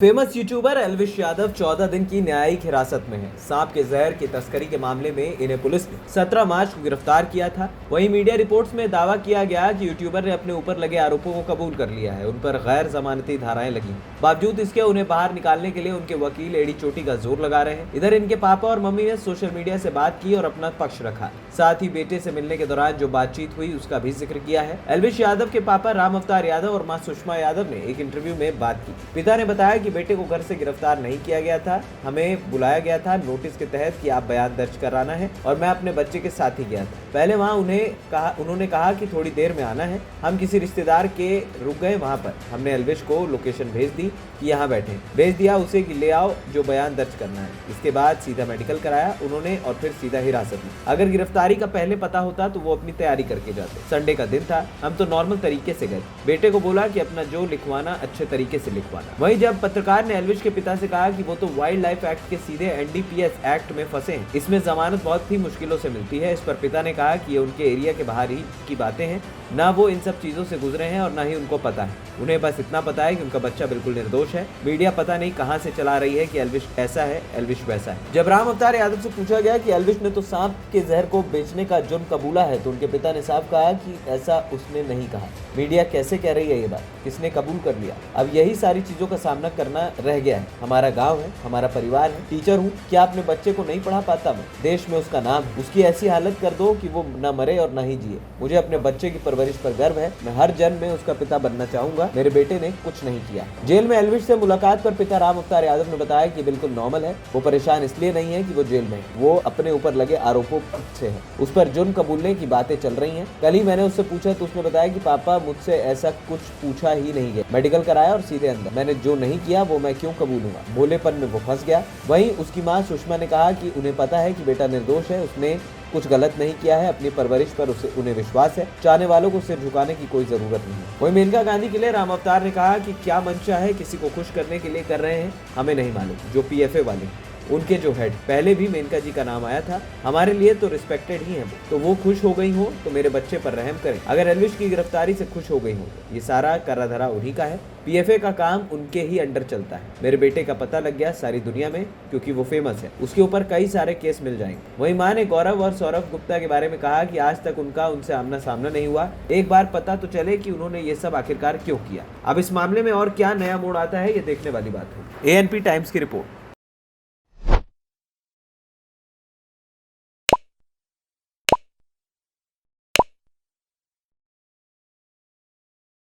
Famous YouTuber Elvish Yadav 14 दिन की न्यायिक हिरासत में है। सांप के जहर की तस्करी के मामले में इन्हें पुलिस ने 17 मार्च को गिरफ्तार किया था। वहीं मीडिया रिपोर्ट्स में दावा किया गया कि यूट्यूबर ने अपने ऊपर लगे आरोपों को कबूल कर लिया है। उन पर गैर जमानती धाराएं लगी। बावजूद इसके उन्हें बाहर निकालने के लिए उनके वकील एड़ी चोटी का जोर लगा रहे हैं। इधर इनके पापा और मम्मी ने सोशल मीडिया से बात की और अपना पक्ष रखा। साथ ही बेटे से मिलने के दौरान जो बातचीत हुई उसका भी जिक्र किया है। एल्विश यादव के पापा राम अवतार यादव और मां सुषमा यादव ने एक इंटरव्यू में बात की। पिता ने बताया कि बेटे को घर से गिरफ्तार नहीं किया गया था, हमें बुलाया गया था नोटिस के तहत कि आप बयान दर्ज कराना है और मैं अपने बच्चे के साथ ही गया था। पहले वहाँ उन्होंने कहा कि थोड़ी देर में आना है। हम किसी रिश्तेदार के रुक गए। वहाँ पर हमने एल्विश को लोकेशन भेज दी कि यहाँ बैठे, भेज दिया उसे कि ले आओ जो बयान दर्ज करना है। इसके बाद सीधा मेडिकल कराया उन्होंने और फिर सीधा हिरासत में। अगर गिरफ्तारी का पहले पता होता तो वो अपनी तैयारी करके जाते। संडे का दिन था, हम तो नॉर्मल तरीके से गए। बेटे को बोला कि अपना जो लिखवाना अच्छे तरीके से लिखवाना। वहीं जब पत्रकार ने एल्विश के पिता से कहा कि वो तो वाइल्ड लाइफ एक्ट के सीधे एनडीपीएस एक्ट में फंसे हैं, इसमें जमानत बहुत ही मुश्किलों से मिलती है। इस पर पिता ने कहा कि ये उनके एरिया के बाहर ही की बातें हैं, ना वो इन सब चीजों से गुजरे हैं और ना ही उनको पता है। उन्हें बस इतना पता है कि उनका बच्चा बिल्कुल निर्दोष है। मीडिया पता नहीं कहां से चला रही है कि एल्विश ऐसा है, एल्विश वैसा है। जब राम अवतार यादव से पूछा गया कि एल्विश ने तो सांप के जहर को बेचने का जुर्म कबूला है, तो उनके पिता ने साफ कहा कि ऐसा उसने नहीं कहा। मीडिया कैसे कह रही है ये बात, किसने कबूल कर लिया? अब यही सारी चीजों का सामना करना रह गया है। हमारा गाँव है, हमारा परिवार है, टीचर हूँ, क्या अपने बच्चे को नहीं पढ़ा पाता मैं? देश में उसका नाम है, उसकी ऐसी हालत कर दो कि वो न मरे और न ही जिए। मुझे अपने बच्चे की परवरिश पर गर्व है। मैं हर जन्म में उसका पिता बनना चाहूंगा। मेरे बेटे ने कुछ नहीं किया। जेल में एल्विश से मुलाकात पर पिता राम अवतार यादव ने बताया कि बिल्कुल नॉर्मल है। वो परेशान इसलिए नहीं है कि वो जेल में है, वो अपने ऊपर लगे आरोपों से है। उस पर जुर्म कबूलने की बातें चल रही हैं। कल ही मैंने उससे पूछा तो उसने बताया कि पापा मुझसे ऐसा कुछ पूछा ही नहीं गया। मेडिकल कराया और सीधे अंदर। मैंने जो नहीं किया वो मैं क्यों कबूलूंगा? भोलेपन में वो फंस गया। वहीं उसकी मां सुषमा ने कहा कि उन्हें पता है कि बेटा निर्दोष है, उसने कुछ गलत नहीं किया है। अपनी परवरिश पर उन्हें विश्वास है। चाहने वालों को सिर झुकाने की कोई जरूरत नहीं है। वहीं मेनका गांधी के लिए राम अवतार ने कहा कि क्या मंशा है, किसी को खुश करने के लिए कर रहे हैं, हमें नहीं मालूम। जो पीएफए वाले उनके जो हेड, पहले भी मेनका जी का नाम आया था, हमारे लिए तो रिस्पेक्टेड ही है। तो वो खुश हो गई हो तो मेरे बच्चे पर रहम करें। अगर एल्विश की गिरफ्तारी से खुश हो गई हो, ये सारा करा धरा उन्हीं का है। पीएफए का काम उनके ही अंडर चलता है। मेरे बेटे का पता लग गया सारी दुनिया में क्योंकि वो फेमस है। उसके ऊपर कई सारे केस मिल जाएंगे। वहीं मां ने गौरव और सौरभ गुप्ता के बारे में कहा कि आज तक उनसे आमना सामना नहीं हुआ। एक बार पता तो चले कि उन्होंने ये सब आखिरकार क्यों किया। अब इस मामले में और क्या नया मोड़ आता है, ये देखने वाली बात है। एएनपी टाइम्स की रिपोर्ट।